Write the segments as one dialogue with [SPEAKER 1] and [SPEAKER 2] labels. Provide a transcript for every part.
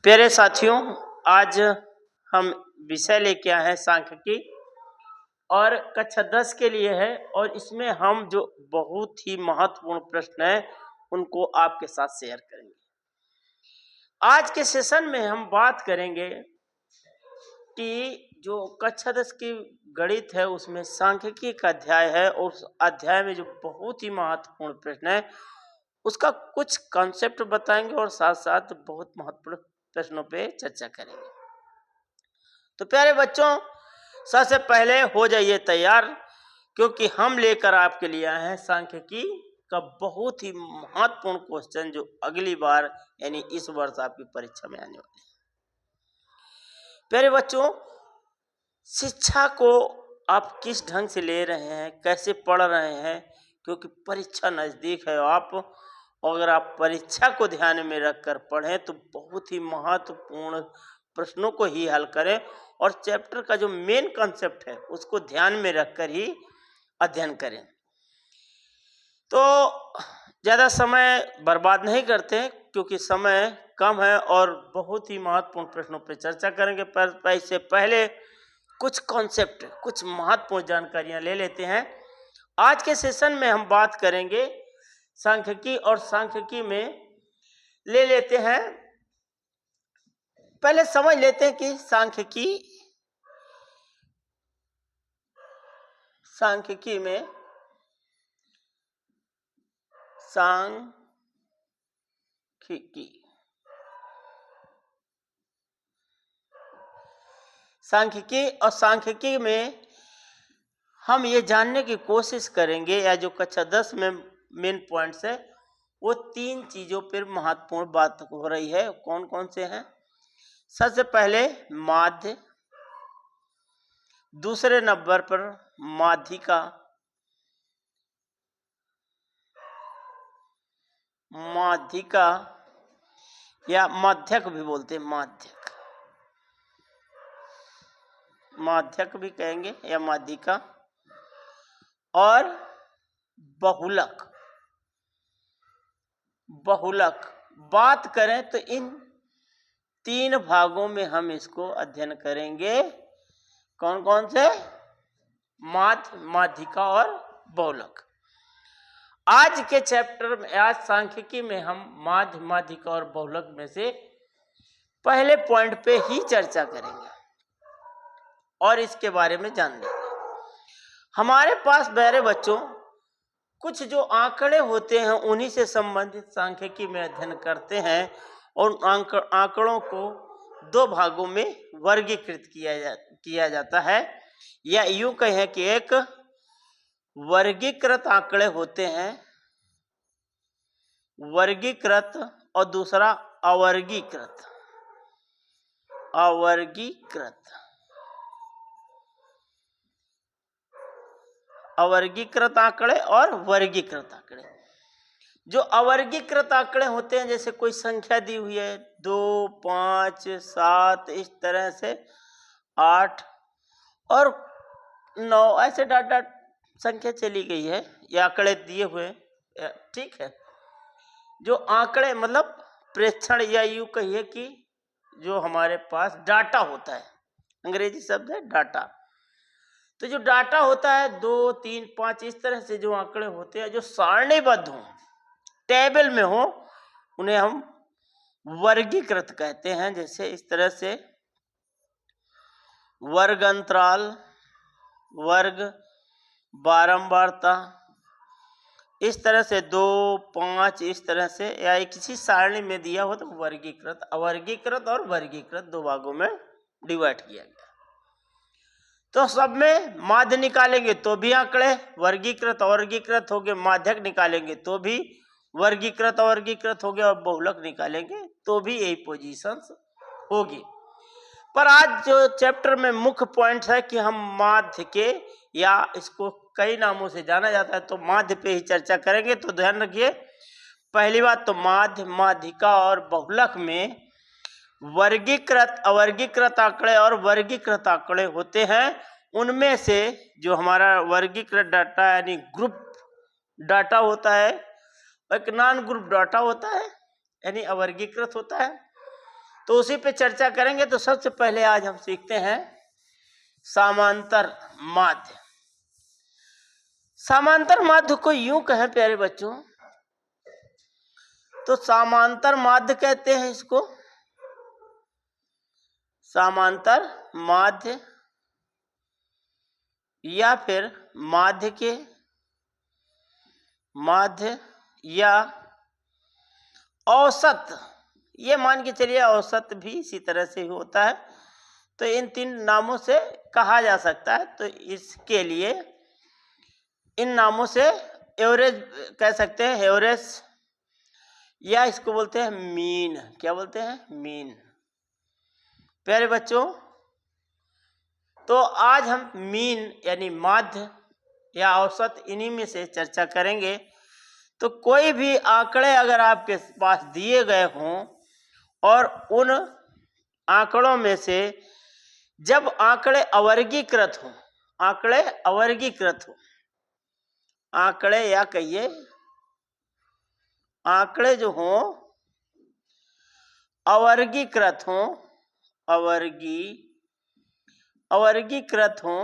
[SPEAKER 1] प्यारे साथियों, आज हम विषय लेके आए हैं सांख्यिकी और कक्षा 10 के लिए है। और इसमें हम जो बहुत ही महत्वपूर्ण प्रश्न है उनको आपके साथ शेयर करेंगे। आज के सेशन में हम बात करेंगे कि जो कक्षा 10 की गणित है उसमें सांख्यिकी का अध्याय है और उस अध्याय में जो बहुत ही महत्वपूर्ण प्रश्न है उसका कुछ कॉन्सेप्ट बताएंगे और साथ साथ बहुत महत्वपूर्ण प्रश्नों पे चर्चा करेंगे। तो प्यारे बच्चों, सबसे पहले हो जाइए तैयार, क्योंकि हम लेकर आपके लिए आए हैं सांख्यिकी का बहुत ही महत्वपूर्ण क्वेश्चन जो अगली बार यानी इस वर्ष आपकी परीक्षा में आने वाले हैं। प्यारे बच्चों, शिक्षा को आप किस ढंग से ले रहे हैं, कैसे पढ़ रहे हैं, क्योंकि परीक्षा नज़दीक है। आप अगर आप परीक्षा को ध्यान में रखकर पढ़ें तो बहुत ही महत्वपूर्ण प्रश्नों को ही हल करें और चैप्टर का जो मेन कॉन्सेप्ट है उसको ध्यान में रखकर ही अध्ययन करें। तो ज़्यादा समय बर्बाद नहीं करते क्योंकि समय कम है और बहुत ही महत्वपूर्ण प्रश्नों पर चर्चा करेंगे। पर इससे पहले कुछ कॉन्सेप्ट, कुछ महत्वपूर्ण जानकारियां ले लेते हैं। आज के सेशन में हम बात करेंगे सांख्यिकी और सांख्यिकी में ले लेते हैं, पहले समझ लेते हैं कि सांख्यिकी में सांख्यिकी और सांख्यिकी में हम ये जानने की कोशिश करेंगे, या जो कक्षा 10 में मेन पॉइंट्स है वो 3 चीज़ों पर महत्वपूर्ण बात हो रही है। कौन कौन से हैं? सबसे पहले माध्य, दूसरे नंबर पर माध्यिका, या माध्यक भी बोलते हैं, माध्यक भी कहेंगे या माध्यिका, और बहुलक। बात करें तो इन 3 भागों में हम इसको अध्ययन करेंगे। कौन कौन से? माध्य, माध्यिका और बहुलक। आज के चैप्टर में, आज सांख्यिकी में हम माध्य, माध्यिका और बहुलक में से पहले पॉइंट पे ही चर्चा करेंगे और इसके बारे में जान लेंगे। हमारे पास प्यारे बच्चों कुछ जो आंकड़े होते हैं उन्हीं से संबंधित सांख्यिकी में अध्ययन करते हैं और आंकड़ों को 2 भागों में वर्गीकृत किया जाता है, या यूं कहें कि एक वर्गीकृत आंकड़े होते हैं, वर्गीकृत, और दूसरा अवर्गीकृत। अवर्गीकृत आंकड़े और वर्गीकृत आंकड़े। जो अवर्गीकृत आंकड़े होते हैं, जैसे कोई संख्या दी हुई है 2, 5, 7, इस तरह से 8 और 9, ऐसे डाट संख्या चली गई है, ये आंकड़े दिए हुए, ठीक है। जो आंकड़े मतलब प्रेक्षण, या यूं कहिए कि जो हमारे पास डाटा होता है, अंग्रेजी शब्द है डाटा। तो जो डाटा होता है 2, 3, 5 इस तरह से जो आंकड़े होते हैं जो सारणीबद्ध हों, टेबल में हो, उन्हें हम वर्गीकृत कहते हैं। जैसे इस तरह से वर्ग अंतराल, वर्ग बारंबारता, इस तरह से 2, 5 इस तरह से, या किसी सारणी में दिया हो तो वर्गीकृत, अवर्गीकृत और वर्गीकृत 2 भागों में डिवाइड किया गया। तो सब में माध्य निकालेंगे तो भी आंकड़े वर्गीकृत अवर्गीकृत हो गए, माध्यक निकालेंगे तो भी वर्गीकृत अवर्गीकृत हो गया, और बहुलक निकालेंगे तो भी यही पोजीशंस होगी। पर आज जो चैप्टर में मुख्य पॉइंट है कि हम माध्य के, या इसको कई नामों से जाना जाता है, तो माध्य पे ही चर्चा करेंगे। तो ध्यान रखिए, पहली बात तो माध्य, माध्यिका और बहुलक में वर्गीकृत अवर्गीकृत आंकड़े और वर्गीकृत आंकड़े होते हैं। उनमें से जो हमारा वर्गीकृत डाटा यानी ग्रुप डाटा होता है, एक नॉन ग्रुप डाटा होता है यानी अवर्गीकृत होता है, तो उसी पे चर्चा करेंगे। तो सबसे पहले आज हम सीखते हैं समांतर माध्य। समांतर माध्य को यूं कहें प्यारे बच्चों, तो समांतर माध्य कहते हैं इसको, समांतर माध्य या फिर माध्य के माध्य या औसत, ये मान के चलिए औसत भी इसी तरह से ही होता है। तो इन तीन नामों से कहा जा सकता है। तो इसके लिए इन नामों से एवरेज कह सकते हैं, एवरेज, या इसको बोलते हैं मीन। क्या बोलते हैं? मीन। प्यारे बच्चों, तो आज हम मीन यानी माध्य या औसत इन्हीं में से चर्चा करेंगे। तो कोई भी आंकड़े अगर आपके पास दिए गए हों और उन आंकड़ों में से जब आंकड़े अवर्गीकृत हों, आंकड़े अवर्गीकृत हों, आंकड़े या कहिए आंकड़े जो हों अवर्गीकृत हों, अवर्गीकृत हों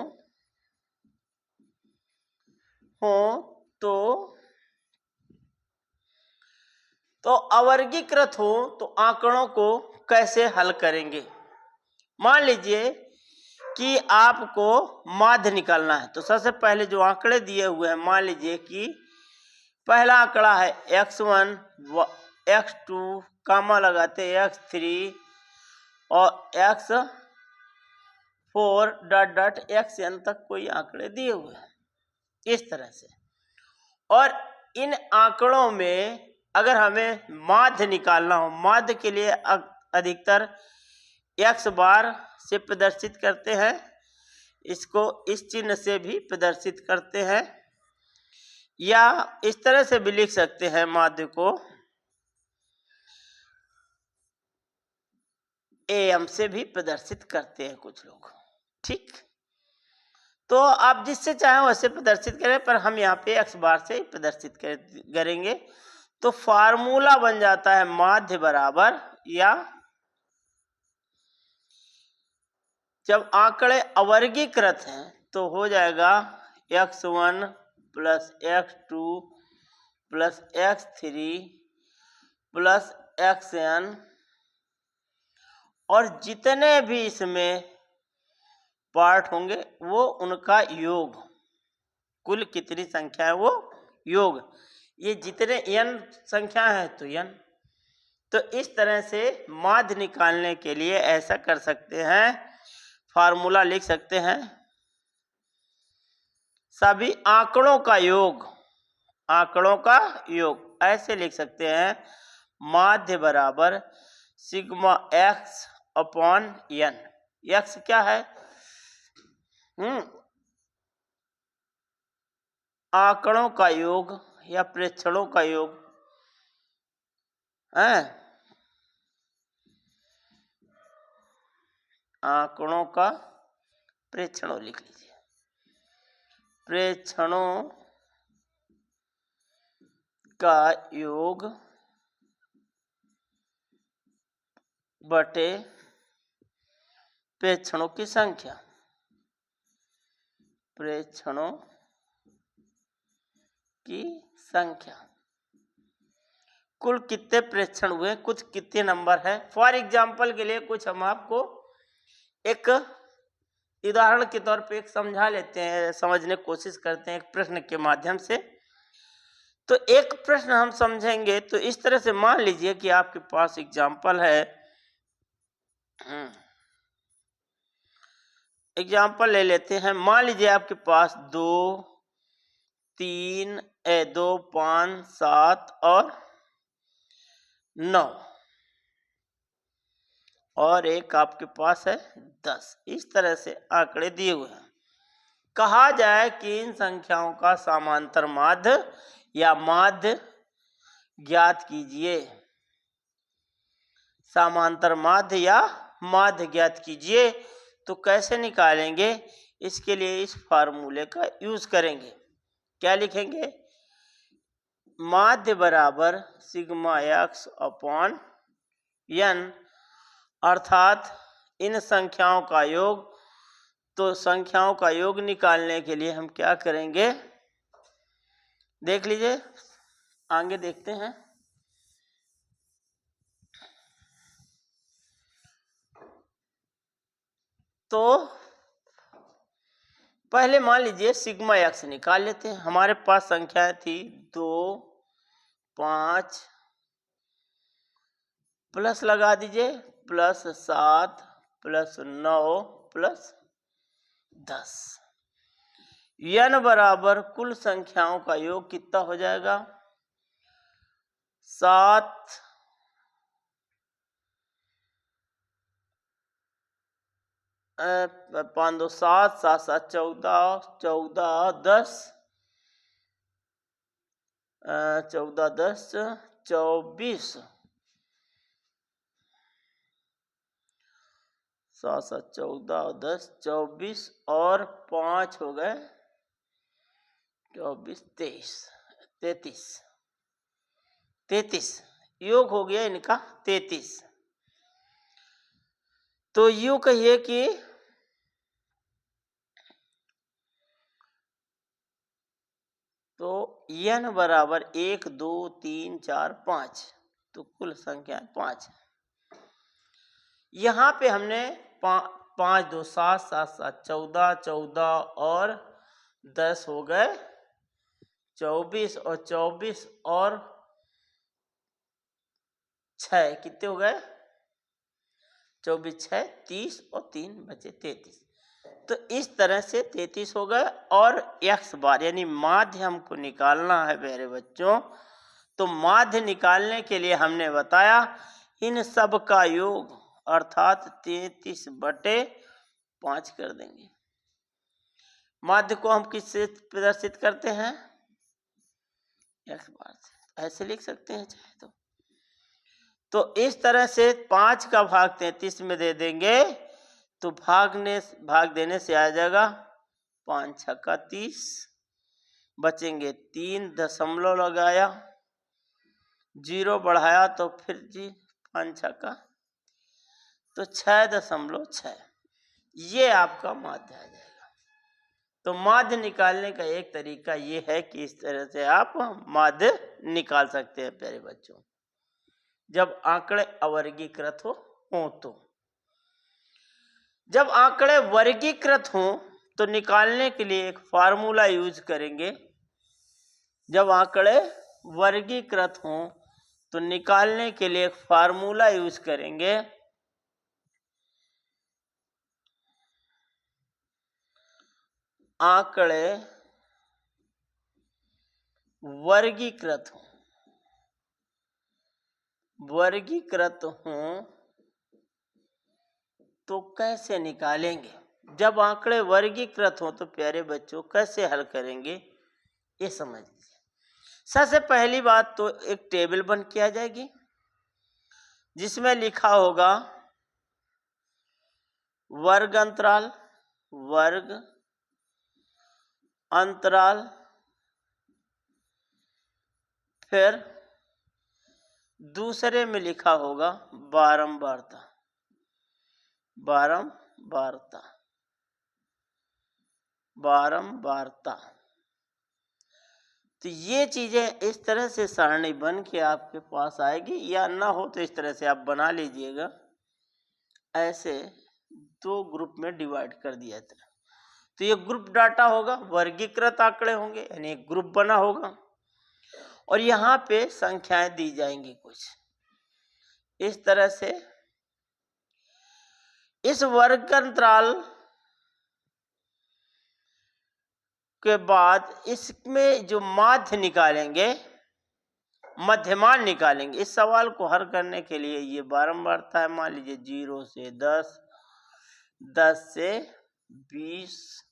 [SPEAKER 1] तो अवर्गीकृत हो तो आंकड़ों को कैसे हल करेंगे? मान लीजिए कि आपको माध्य निकालना है। तो सबसे पहले जो आंकड़े दिए हुए हैं, मान लीजिए कि पहला आंकड़ा है x1, x2, कामा लगाते x3 और x4 डॉट डॉट xn तक कोई आंकड़े दिए हुए हैं इस तरह से। और इन आंकड़ों में अगर हमें माध्य निकालना हो, माध्य के लिए अधिकतर x बार से प्रदर्शित करते हैं, इसको इस चिन्ह से भी प्रदर्शित करते हैं, या इस तरह से भी लिख सकते हैं माध्य को am से भी प्रदर्शित करते हैं कुछ लोग। ठीक, तो आप जिससे चाहें वैसे प्रदर्शित करें, पर हम यहाँ पे x बार से ही प्रदर्शित करेंगे। तो फार्मूला बन जाता है माध्य बराबर, या जब आंकड़े अवर्गीकृत हैं तो हो जाएगा x1 plus x2 plus x3 plus xn, और जितने भी इसमें पार्ट होंगे वो उनका योग, कुल कितनी संख्या है वो योग। ये जितने n संख्या है तो n। तो इस तरह से माध्य निकालने के लिए ऐसा कर सकते हैं, फार्मूला लिख सकते हैं, सभी आंकड़ों का योग, आंकड़ों का योग ऐसे लिख सकते हैं, माध्य बराबर sigma x upon n। x क्या है? आंकड़ों का योग या प्रेक्षणों का योग है, आंकड़ों का प्रेक्षणों लिख लीजिए, प्रेक्षणों का योग बटे प्रेक्षणों की संख्या, प्रेक्षणों की संख्या, कुल कितने प्रेक्षण हुए, कुछ कितने नंबर है। फॉर एग्जाम्पल के लिए कुछ हम आपको एक उदाहरण के तौर पे एक समझा लेते हैं, समझने की कोशिश करते हैं एक प्रश्न के माध्यम से। तो एक प्रश्न हम समझेंगे तो इस तरह से, मान लीजिए कि आपके पास एग्जाम्पल है, एग्जाम्पल ले लेते हैं। मान लीजिए आपके पास 2, 3, 2, 5, 7 और 9, और एक आपके पास है 10। इस तरह से आंकड़े दिए हुए हैं। कहा जाए कि इन संख्याओं का समांतर माध्य या माध्य ज्ञात कीजिए, समांतर माध्य या माध्य ज्ञात कीजिए। तो कैसे निकालेंगे? इसके लिए इस फार्मूले का यूज करेंगे। क्या लिखेंगे? माध्य बराबर सिग्मा x अपॉन n, अर्थात इन संख्याओं का योग। तो संख्याओं का योग निकालने के लिए हम क्या करेंगे, देख लीजिए, आगे देखते हैं। तो पहले मान लीजिए सिग्मा एक्स निकाल लेते हैं। हमारे पास संख्याएं थी 2, 5 प्लस लगा दीजिए +7 +9 +10। n बराबर कुल संख्याओं का योग कितना हो जाएगा, 7 5 2 7 7 7 14 14 10 14 10 24 7 7 14 10 24 और 5 हो गए 24 23 33 33 योग हो गया इनका 33। तो यूं कहिए कि तो n बराबर 1 2 3 4 5, तो कुल संख्या 5। यहाँ पे हमने 5 2 7 7 7 14 14 और 10 हो गए 24 और 24 और 6 कितने हो गए, 24 6 30 और 3 बचे 33। तो इस तरह से 33 हो गए। और x बार यानी माध्य हमको निकालना है मेरे बच्चों। तो माध्य निकालने के लिए हमने बताया इन सब का योग अर्थात 33/5 कर देंगे। माध्य को हम किससे प्रदर्शित करते हैं, x बार से, ऐसे लिख सकते हैं चाहे तो इस तरह से 5 का भाग 33 में दे देंगे तो भाग देने से आ जाएगा 5 छक्का 30, बचेंगे 3 दशमलव लगाया 0 बढ़ाया तो फिर जी 5 छक्का तो 6.6, ये आपका माध्य आ जाएगा। तो माध्य निकालने का एक तरीका ये है कि इस तरह से आप माध्य निकाल सकते हैं प्यारे बच्चों, जब आंकड़े अवर्गीकृत हो तो। जब आंकड़े वर्गीकृत हों तो निकालने के लिए एक फार्मूला यूज करेंगे। जब आंकड़े वर्गीकृत हों तो निकालने के लिए एक फार्मूला यूज करेंगे। आंकड़े वर्गीकृत हों तो कैसे निकालेंगे। जब आंकड़े वर्गीकृत हों तो प्यारे बच्चों कैसे हल करेंगे ये समझ लीजिए। सबसे पहली बात तो एक टेबल बन के आ जाएगी जिसमें लिखा होगा वर्ग अंतराल फिर दूसरे में लिखा होगा बारंबारता। तो ये चीजें इस तरह से सारणी बन के आपके पास आएगी, या ना हो तो इस तरह से आप बना लीजिएगा। ऐसे 2 ग्रुप में डिवाइड कर दिया था। तो ये ग्रुप डाटा होगा, वर्गीकृत आंकड़े होंगे यानी एक ग्रुप बना होगा और यहाँ पे संख्याएं दी जाएंगी कुछ इस तरह से। इस वर्ग अंतराल के बाद इसमें जो माध्य निकालेंगे, मध्यमान निकालेंगे। इस सवाल को हल करने के लिए ये बारंबारता है। मान लीजिए 0 से 10, 10 से 20,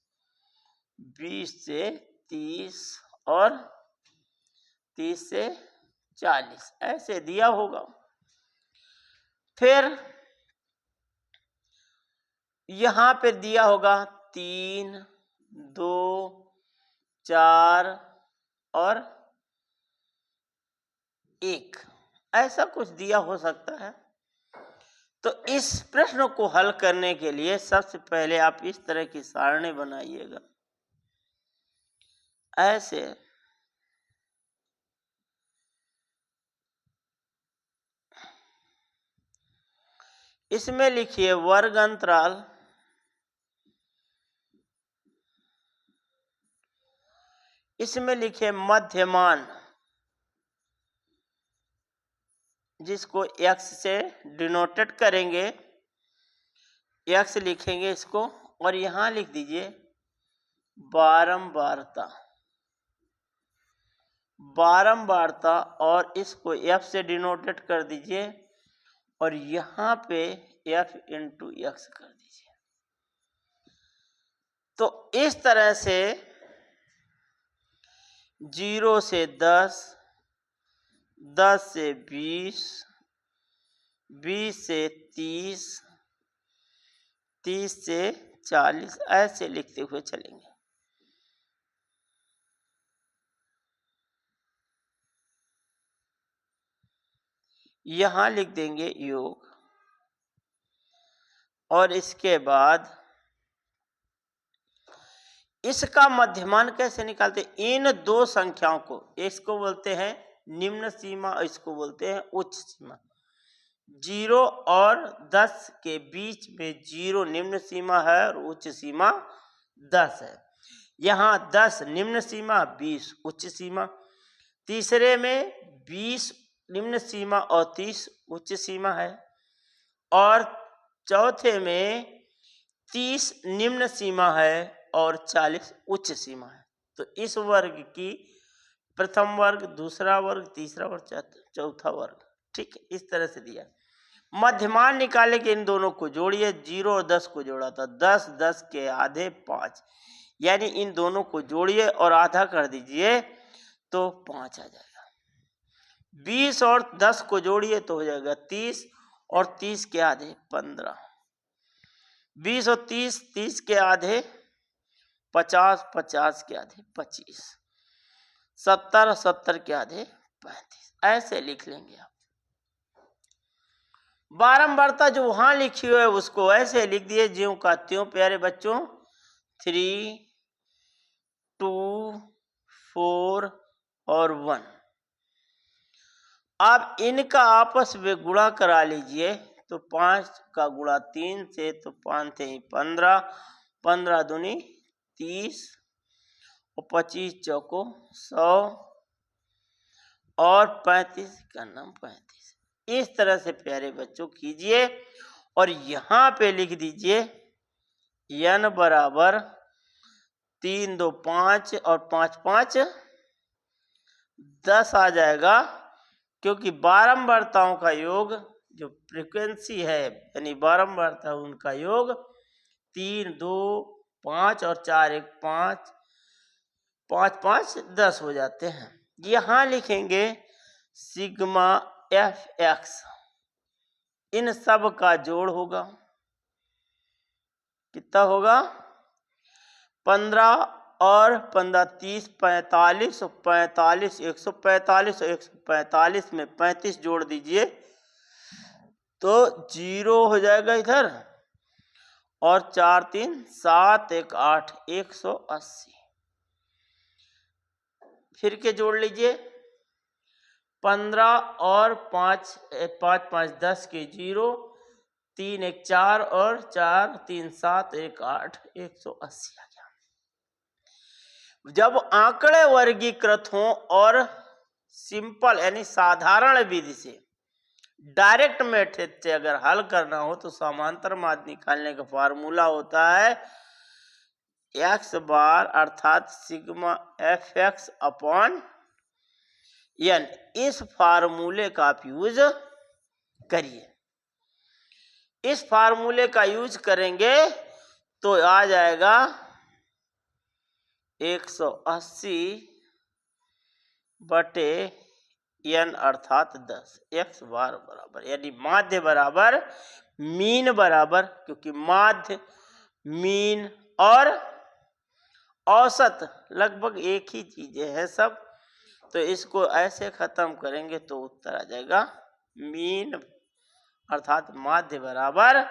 [SPEAKER 1] 20 से 30 और 30 से 40 ऐसे दिया होगा। फिर यहां पे दिया होगा 3, 2, 4 और 1 ऐसा कुछ दिया हो सकता है। तो इस प्रश्न को हल करने के लिए सबसे पहले आप इस तरह की सारणी बनाइएगा, ऐसे। इसमें लिखिए वर्ग अंतराल, इसमें लिखिए मध्यमान, जिसको x से डिनोटेड करेंगे, x लिखेंगे इसको, और यहां लिख दीजिए बारंबारता, बारंबारता, और इसको f से डिनोटेड कर दीजिए, और यहां पे f इंटू x कर दीजिए। तो इस तरह से 0 से 10, 10 से 20, 20 से 30, 30 से 40, ऐसे लिखते हुए चलेंगे। यहां लिख देंगे योग, और इसके बाद इसका मध्यमान कैसे निकालते हैं? इन दो संख्याओं को, इसको बोलते हैं निम्न सीमा और इसको बोलते हैं उच्च सीमा। 0 और 10 के बीच में 0 निम्न सीमा है और उच्च सीमा 10 है। यहाँ 10 निम्न सीमा, 20 उच्च सीमा। तीसरे में 20 निम्न सीमा और 30 उच्च सीमा है, और चौथे में 30 निम्न सीमा है और 40 उच्च सीमा है। तो इस वर्ग की प्रथम वर्ग, दूसरा वर्ग, तीसरा वर्ग, चौथा वर्ग, ठीक है, इस तरह से दिया। मध्यमान निकाले के इन दोनों को जोड़िए, 0 और 10 को जोड़ा था, 10, 10 के आधे 5, यानी इन दोनों को जोड़िए और आधा कर दीजिए तो 5 आ जाएगा। 20 और 10 को जोड़िए तो हो जाएगा 30, और 30 के आधे 15, 20 और 30, 30 के आधे 50, 50 के आधे 25, 70, 70 के आधे 35, ऐसे लिख लेंगे आप। बारंबारता जो वहां लिखी हुई है उसको ऐसे लिख दिए ज्यों का त्यों प्यारे बच्चों। 3, 2, 4 और 1। आप इनका आपस में गुणा करा लीजिए, तो 5 का गुणा 3 से, तो 5 थे 15, 15 दूनी 30, और 25 चौको 100, और 35 का नाम 35। इस तरह से प्यारे बच्चों कीजिए, और यहां पे लिख दीजिए n बराबर 3, 2, 5 और 5, 5, 10 आ जाएगा, क्योंकि बारंबारताओं का योग जो फ्रीक्वेंसी है, यानी बारंबारता उनका योग 3, 2, 5 और 4, 1, 5, 5, 5, 10 हो जाते हैं। यहां लिखेंगे सिग्मा fx, इन सब का जोड़ होगा, कितना होगा? 15 और 15, 30, 45, और 45, 145, और 145 में 35 जोड़ दीजिए तो 0 हो जाएगा इधर, और 4, 3, 7, 1, 8, 180। फिर के जोड़ लीजिए, 15 और 5, 5, 5, 10 के 0, 3, 1, 4, और 4, 3, 7, 1, 8, 180 आ गया। जब आंकड़े वर्गीकृत हों और सिंपल यानी साधारण विधि से, डायरेक्ट मेथड से अगर हल करना हो तो समांतर माध्य निकालने का फार्मूला होता है x बार अर्थात सिग्मा fx अपॉन n। इस फार्मूले का आप यूज करिए। इस फार्मूले का यूज करेंगे तो आ जाएगा 180 बटे n अर्थात 10, x बार बराबर, यानी माध्य बराबर मीन बराबर, क्योंकि माध्य, मीन और औसत लगभग एक ही चीजें हैं सब। तो इसको ऐसे खत्म करेंगे तो उत्तर आ जाएगा मीन अर्थात माध्य बराबर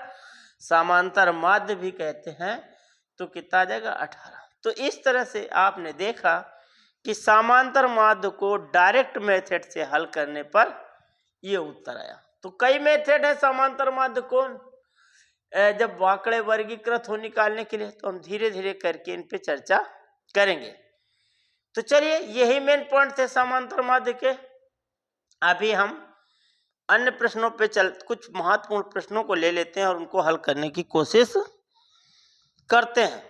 [SPEAKER 1] समांतर माध्य भी कहते हैं, तो कितना आ जाएगा 18। तो इस तरह से आपने देखा कि समांतर माध्य को डायरेक्ट मेथड से हल करने पर ये उत्तर आया। तो कई मेथड है समांतर माध्य को जब वाकड़े वर्गीकृत हो निकालने के लिए, तो हम धीरे धीरे करके इन पे चर्चा करेंगे। तो चलिए यही मेन पॉइंट थे समांतर माध्य के। अभी हम अन्य प्रश्नों पे कुछ महत्वपूर्ण प्रश्नों को ले लेते हैं और उनको हल करने की कोशिश करते हैं।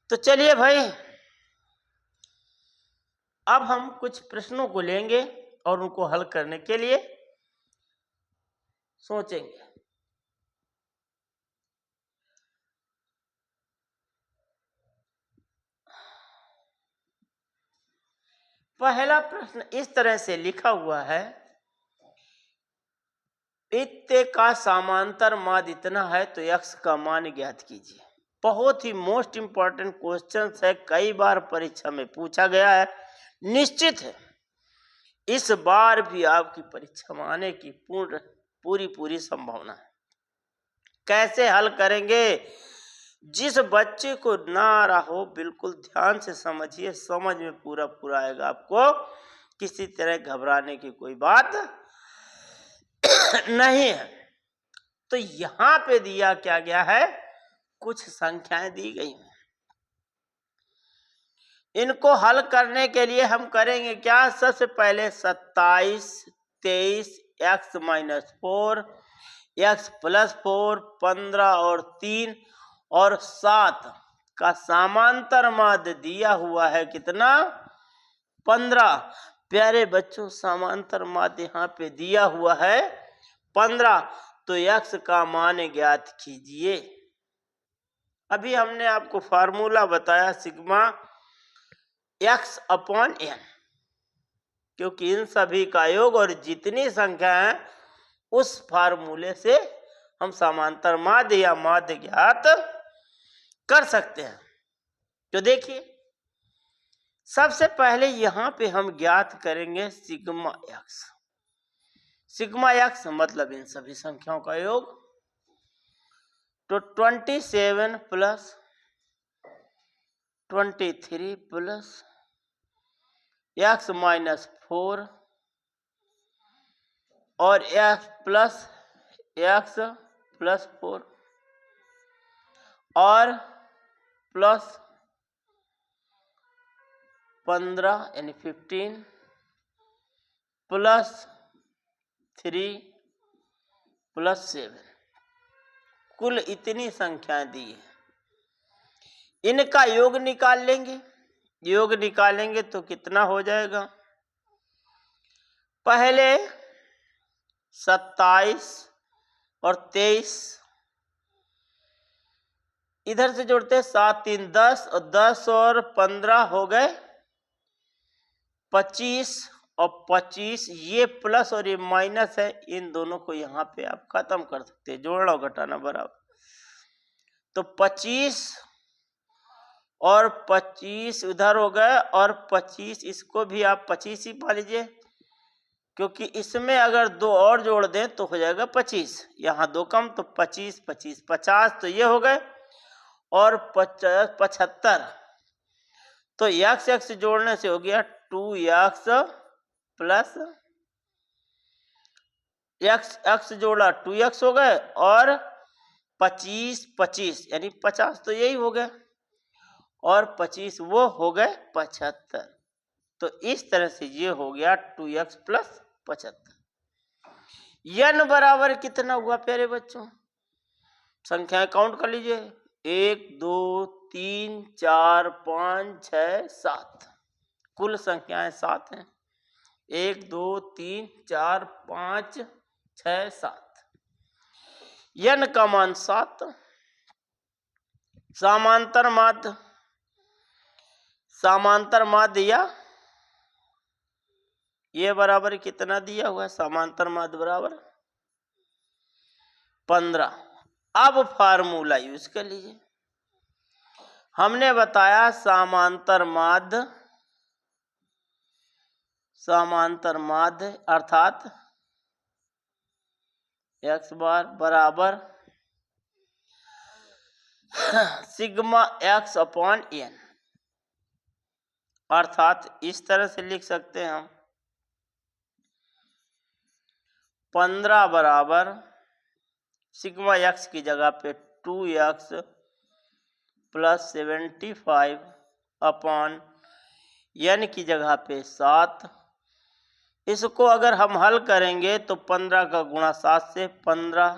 [SPEAKER 1] तो चलिए भाई, अब हम कुछ प्रश्नों को लेंगे और उनको हल करने के लिए सोचेंगे। पहला प्रश्न इस तरह से लिखा हुआ है, इत्ते का समांतर माध्य इतना है तो x का मान ज्ञात कीजिए। बहुत ही मोस्ट इंपॉर्टेंट क्वेश्चन है, कई बार परीक्षा में पूछा गया है, निश्चित है इस बार भी आपकी परीक्षा में आने की पूरी संभावना है। कैसे हल करेंगे? जिस बच्चे को ना आ रहा हो बिल्कुल ध्यान से समझिए, समझ में पूरा आएगा आपको, किसी तरह घबराने की कोई बात नहीं है। तो यहां पे दिया क्या गया है, कुछ संख्याएं दी गई हैं। इनको हल करने के लिए हम करेंगे क्या, सबसे पहले 27, 23, x माइनस 4, x प्लस 4, 15 और 3 और 7 का समांतर माध्य दिया हुआ है कितना, 15। प्यारे बच्चों, समांतर माध्य यहाँ पे दिया हुआ है 15, तो x का मान ज्ञात कीजिए। अभी हमने आपको फार्मूला बताया सिग्मा x अपॉन n, क्योंकि इन सभी का योग और जितनी संख्या है उस फार्मूले से हम समांतर माध्य या माध्य ज्ञात कर सकते हैं। तो देखिए, सबसे पहले यहां पे हम ज्ञात करेंगे सिग्मा x। सिग्मा x मतलब इन सभी संख्याओं का योग। तो 27 प्लस 23 प्लस x माइनस 4 और x प्लस 4 और प्लस 15 यानी 15 प्लस 3 प्लस 7, कुल इतनी संख्याएं दी है। इनका योग निकाल लेंगे। योग निकालेंगे तो कितना हो जाएगा, पहले 27 और 23 इधर से जोड़ते हैं, 7 3 10 और 10 और 15 हो गए 25 और 25, ये प्लस और ये माइनस है, इन दोनों को यहाँ पे आप खत्म कर सकते हैं, जोड़ना और घटाना बराबर। तो 25 और 25 उधर हो गए और 25 इसको भी आप 25 ही पा लीजिए, क्योंकि इसमें अगर 2 और जोड़ दें तो हो जाएगा 25, यहाँ 2 कम तो 25 25 50, तो ये हो गए और 75। तो x जोड़ने से हो गया 2x प्लस x जोड़ा 2x हो गए और 25 25 यानी 50, तो यही हो गया और 25 वो हो गए 75। तो इस तरह से ये हो गया 2x प्लस 75। n बराबर कितना हुआ प्यारे बच्चों, संख्याएं काउंट कर लीजिए, 1 2 3 4 5 6 7, कुल संख्याएं 7 हैं। 1 2 3 4 5 6 7, n का मान 7। समांतर माध्य या ये बराबर कितना दिया हुआ है, समांतर माध्य बराबर 15। अब फार्मूला यूज कर लीजिए। हमने बताया समांतर माध्य अर्थात एक्स बार बराबर सिग्मा एक्स अपॉन एन, अर्थात इस तरह से लिख सकते हैं हम 15 बराबर सिग्मा एक्स की जगह पे 2x प्लस 75 अपॉन n की जगह पे 7। इसको अगर हम हल करेंगे तो 15 का गुणा 7 से 15,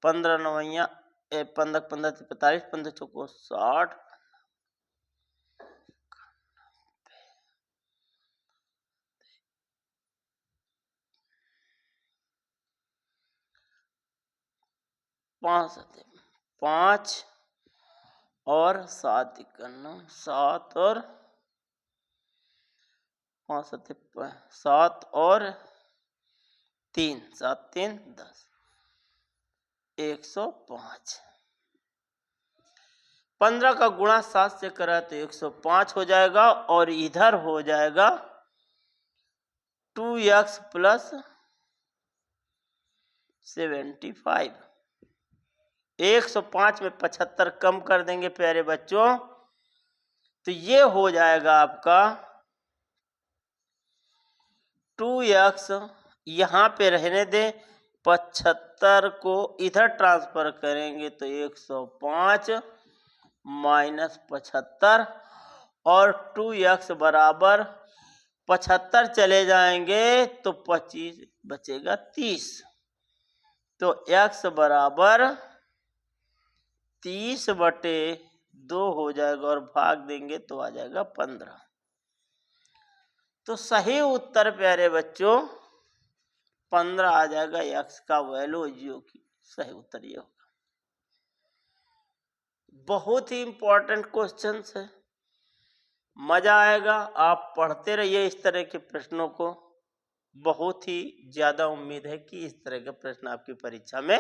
[SPEAKER 1] 15 नवैया 15 15 45, 15 चौको 60, पाँच और 7 इक्यावन, 7 और 7 और 3, 7 3 10, 105। 15 का गुणा 7 से करा तो 105 हो जाएगा और इधर हो जाएगा 2x प्लस 75। 105 में 75 कम कर देंगे प्यारे बच्चों, तो ये हो जाएगा आपका 2x, यहाँ पे रहने दें, 75 को इधर ट्रांसफर करेंगे तो 105 माइनस 75 और 2x बराबर 75 चले जाएंगे तो 25 बचेगा 30, तो x बराबर 30/2 हो जाएगा और भाग देंगे तो आ जाएगा 15। तो सही उत्तर प्यारे बच्चों 15 आ जाएगा, x का वैल्यू जो की सही उत्तर ये होगा। बहुत ही इंपॉर्टेंट क्वेश्चन है, मजा आएगा। आप पढ़ते रहिए इस तरह के प्रश्नों को, बहुत ही ज्यादा उम्मीद है कि इस तरह के प्रश्न आपकी परीक्षा में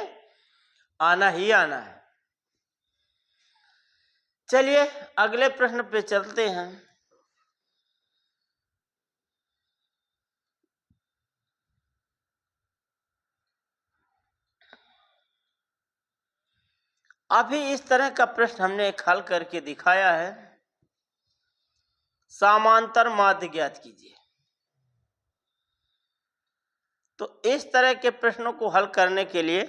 [SPEAKER 1] आना ही आना है। चलिए अगले प्रश्न पे चलते हैं। अभी इस तरह का प्रश्न हमने एक हल करके दिखाया है। समांतर माध्य ज्ञात कीजिए। तो इस तरह के प्रश्नों को हल करने के लिए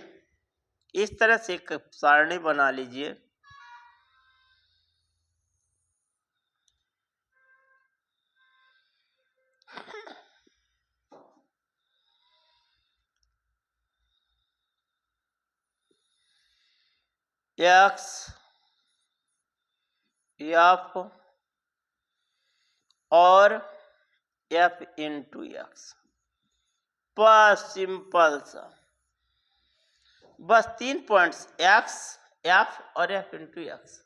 [SPEAKER 1] इस तरह से एक सारणी बना लीजिए। x f और f इंटू एक्स, बस सिंपल सा, बस 3 पॉइंट्स x f और f इंटू एक्स।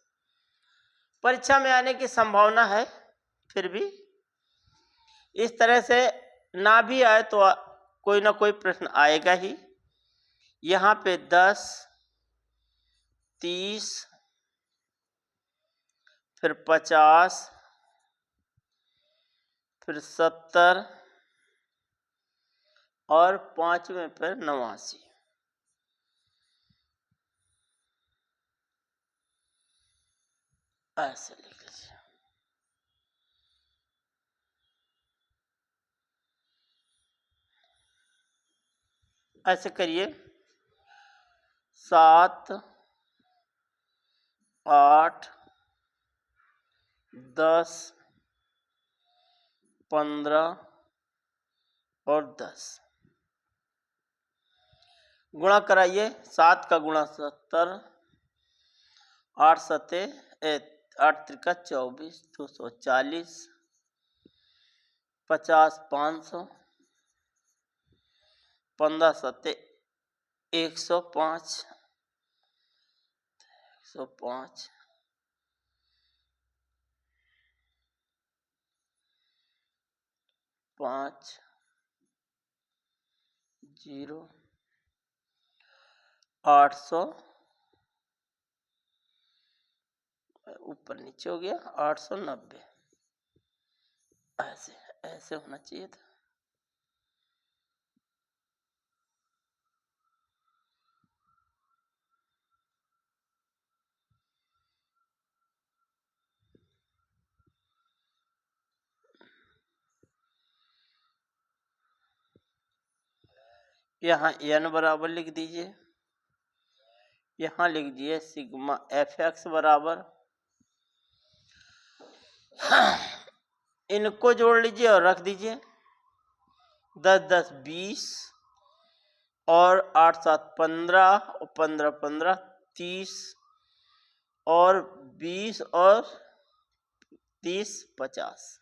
[SPEAKER 1] परीक्षा में आने की संभावना है, फिर भी इस तरह से ना भी आए तो कोई ना कोई प्रश्न आएगा ही। यहाँ पे 10, 30, फिर 50, फिर 70 और 5वें पर 89। ऐसे लिख लीजिए। ऐसे करिए 7, 8, 10, 15 और 10 गुणा कराइए। 7 का गुणा 70, 8 सते 8 त्रिका 24, 240, 50 500, 15 सते 105, 105, 5 0 800, ऊपर नीचे हो गया 890। ऐसे ऐसे होना चाहिए था। यहाँ n बराबर लिख दीजिए, यहाँ लिख दिए सिग्मा एफ एक्स बराबर, इनको जोड़ लीजिए और रख दीजिए, 10 10 20 और 8 7 15 और 15 15 30 और 20 और 30 50,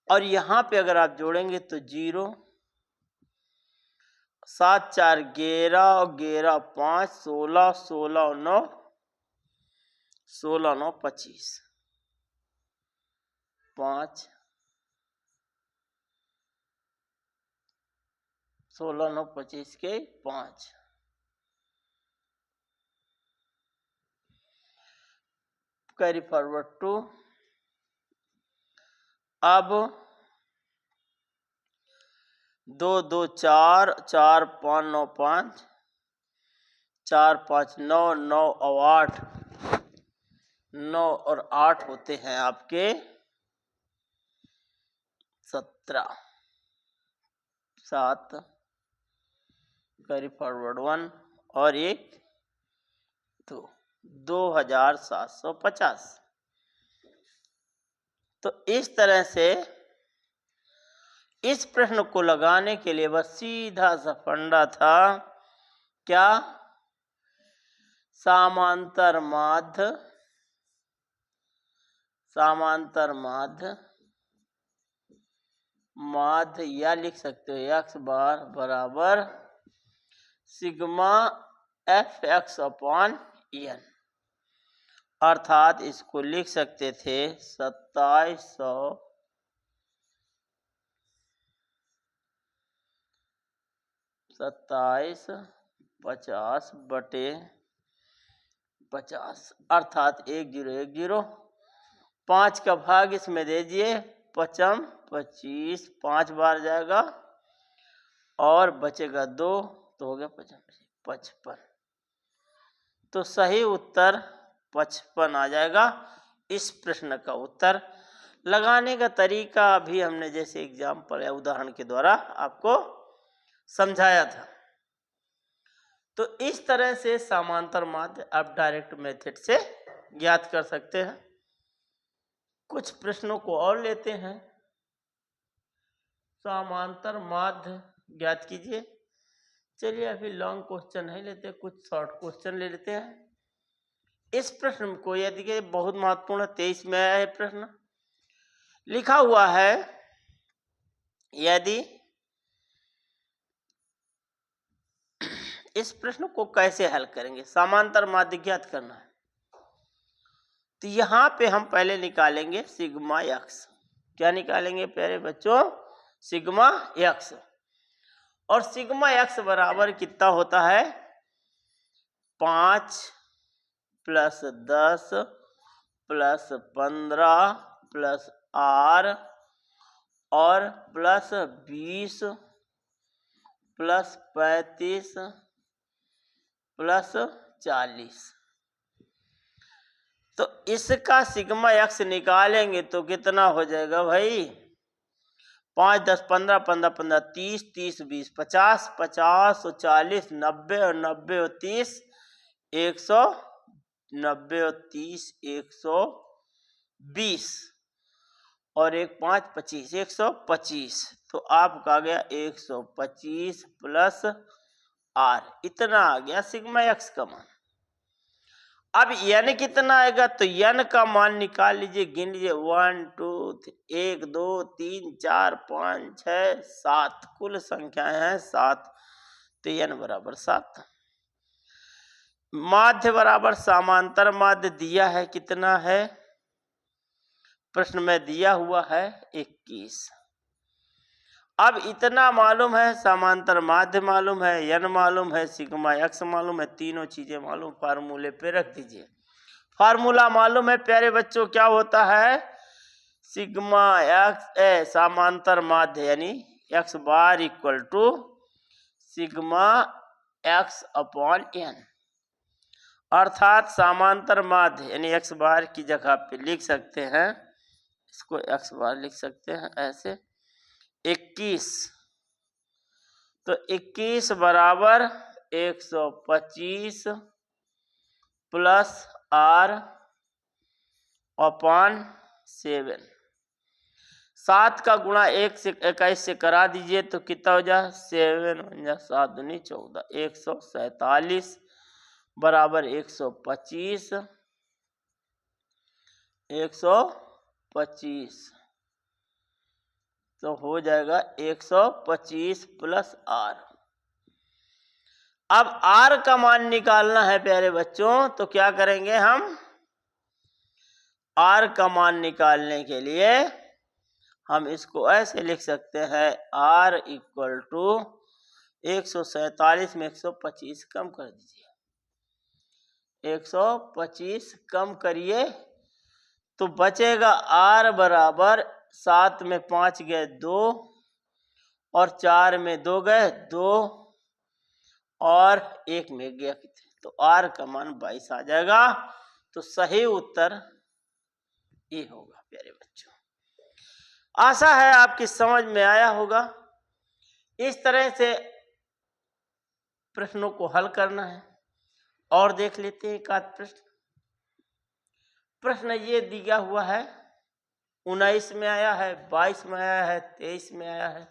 [SPEAKER 1] और यहाँ पे अगर आप जोड़ेंगे तो 0 7 4 11 11 5 16 16 9 16 9 25 5 16 9 25 के 5, कैरी फॉरवर्ड टू, अब 2 2 4 4 5 9 5 4 5 9 9 और 8 9 और 8 होते हैं आपके 17, 7 कैरी फॉरवर्ड 1 और 1 2, 2750। तो इस तरह से इस प्रश्न को लगाने के लिए बस सीधा सा फंडा था, क्या? समांतर माध्य, समांतर माध्य, माध्य या लिख सकते हो एक्स बार बराबर sigma f x upon n, अर्थात इसको लिख सकते थे 2750 बटे 50, अर्थात 1010, 5 का भाग इसमें दे दिए, 55 25 5 बार जाएगा और बचेगा 2, तो हो गया 55। तो सही उत्तर 55 आ जाएगा इस प्रश्न का उत्तर। लगाने का तरीका अभी हमने जैसे एग्जाम्पल या उदाहरण के द्वारा आपको समझाया था। तो इस तरह से समांतर माध्य आप डायरेक्ट मेथड से ज्ञात कर सकते हैं। कुछ प्रश्नों को और लेते हैं। समांतर माध्य ज्ञात कीजिए। चलिए अभी लॉन्ग क्वेश्चन नहीं लेते, कुछ शॉर्ट क्वेश्चन ले लेते हैं। इस प्रश्न को यदि के बहुत महत्वपूर्ण 23 में आया है प्रश्न, लिखा हुआ है यदि इस प्रश्न को कैसे हल करेंगे, समांतर माध्य ज्ञात करना है। तो यहां पे हम पहले निकालेंगे सिग्मा एक्स। क्या निकालेंगे प्यारे बच्चों? Sigma x. और सिग्मा एक्स बराबर कितना होता है? 5 प्लस 10 प्लस 15 प्लस आर और प्लस 20 प्लस 35 प्लस 40। तो इसका सिग्मा एक्स निकालेंगे तो कितना हो जाएगा भाई? 5 10 15 15 15 30 30 20 50 50 और 40 90 और 90 और 30 190 और 30 120 और 1 5 25 125। तो आपका आ गया 125 प्लस आर, इतना आ गया सिग्मा एक्स का मान। अब n कितना आएगा? तो n का मान निकाल लीजिए, गिन लीजिए 1 2 1 2 3 4 5 6 7, कुल संख्याएं हैं 7, तो n बराबर 7। माध्य बराबर समांतर माध्य दिया है, कितना है प्रश्न में दिया हुआ है? 21। अब इतना मालूम है, समांतर माध्य मालूम है, n मालूम है, सिग्मा एक्स मालूम है, तीनों चीजें मालूम, फार्मूले पे रख दीजिए। फार्मूला मालूम है प्यारे बच्चों, क्या होता है? सिग्मा एक्स समांतर माध्य यानी x bar equal to sigma x upon n, अर्थात समांतर माध्य यानी एक्स बार की जगह पे लिख सकते हैं, इसको एक्स बार लिख सकते हैं ऐसे 21। तो 21 बराबर 125 प्लस R अपॉन 7। 7 का गुणा 1 से 21 से करा दीजिए तो कितना हो जाए 7 7 दूनी 14 147 बराबर 125 तो हो जाएगा 125 प्लस R। अब R का मान निकालना है प्यारे बच्चों, तो क्या करेंगे हम? R का मान निकालने के लिए हम इसको ऐसे लिख सकते हैं, R इक्वल टू 147 में 125 कम कर दीजिए, 125 कम करिए तो बचेगा R बराबर 7 में 5 गए 2 और 4 में 2 गए 2 और 1 में गया तो R का मान 22 आ जाएगा। तो सही उत्तर ये होगा प्यारे बच्चों। आशा है आपकी समझ में आया होगा। इस तरह से प्रश्नों को हल करना है। और देख लेते हैं एक आध प्रश्न। प्रश्न ये दिया हुआ है, 19 में आया है, 22 में आया है, 23 में आया है।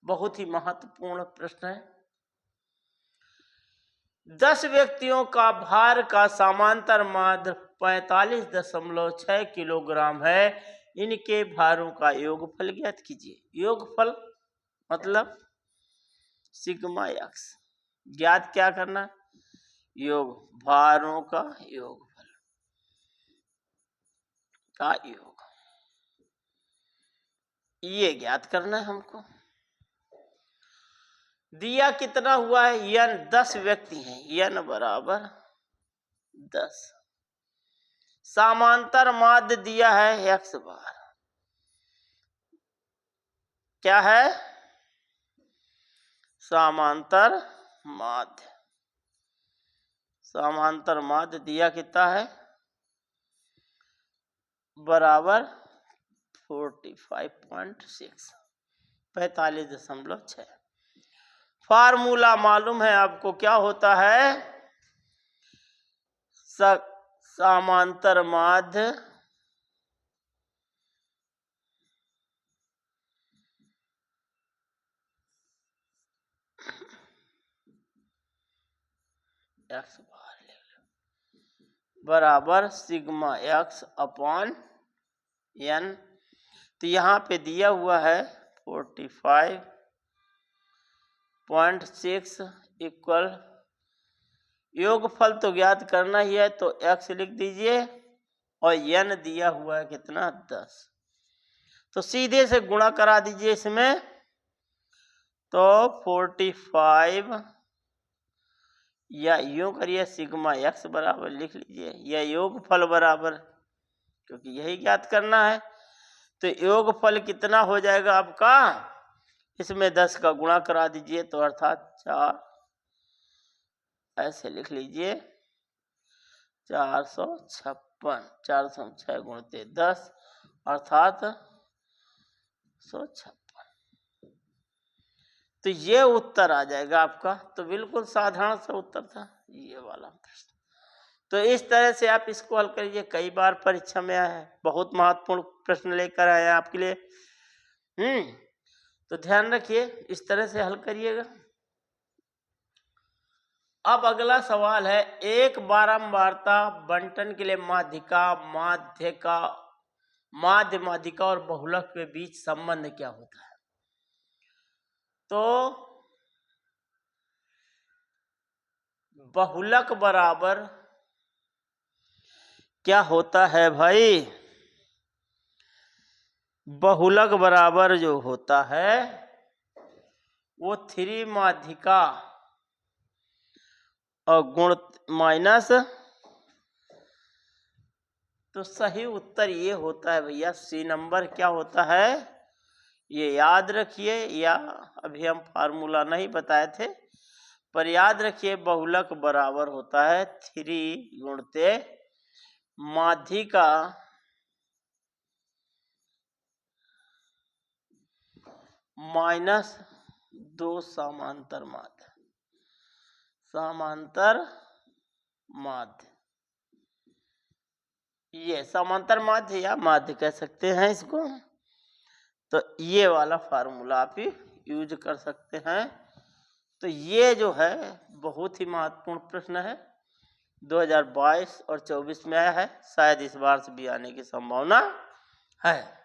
[SPEAKER 1] बहुत ही महत्वपूर्ण प्रश्न है। 10 व्यक्तियों का भार का समांतर माध्य 45.6 किलोग्राम है। इनके भारों का योगफल ज्ञात कीजिए। योगफल मतलब सिग्मा एक्स। ज्ञात क्या करना? योग, भारों का योगफल का योग, ये ज्ञात करना है हमको। दिया कितना हुआ है? n 10 व्यक्ति हैं, n बराबर 10। समांतर माध्य दिया है x बार। क्या है? समांतर माध्य। समांतर माध्य दिया कितना है? बराबर 45.6, 45.6। फार्मूला मालूम है आपको, क्या होता है? समांतर माध्य एक्स बराबर सिग्मा एक्स अपॉन n। तो यहाँ पे दिया हुआ है 45.6 इक्वल, योगफल तो ज्ञात करना ही है तो x लिख दीजिए और n दिया हुआ है कितना? 10। तो सीधे से गुणा करा दीजिए इसमें, तो 45 या यूं करिए सिग्मा x बराबर लिख लीजिए, या योगफल बराबर, क्योंकि यही ज्ञात करना है। तो योगफल कितना हो जाएगा आपका? इसमें 10 का गुणा करा दीजिए तो अर्थात 4, ऐसे लिख लीजिए 456, 406 गुणित 10 अर्थात 156। तो ये उत्तर आ जाएगा आपका। तो बिल्कुल साधारण सा उत्तर था ये वाला प्रश्न। तो इस तरह से आप इसको हल करिए। कई बार परीक्षा में आया है, बहुत महत्वपूर्ण प्रश्न लेकर आए हैं आपके लिए। तो ध्यान रखिए, इस तरह से हल करिएगा। अब अगला सवाल है, एक बारंबारता बंटन के लिए माध्यिका और बहुलक के बीच संबंध क्या होता है? तो बहुलक बराबर क्या होता है भाई? बहुलक बराबर जो होता है वो 3 माध्यिका और गुण माइनस, तो सही उत्तर ये होता है भैया सी नंबर। क्या होता है ये याद रखिए, या अभी हम फार्मूला नहीं बताए थे पर याद रखिए, बहुलक बराबर होता है 3 गुणते माध्यिका माइनस दो समांतर माध्य, समांतर माध्य, ये समांतर माध्य या माध्य कह सकते हैं इसको। तो ये वाला फार्मूला आप यूज कर सकते हैं। तो ये जो है बहुत ही महत्वपूर्ण प्रश्न है, 2022 और 24 में आया है, शायद इस बार से भी आने की संभावना है।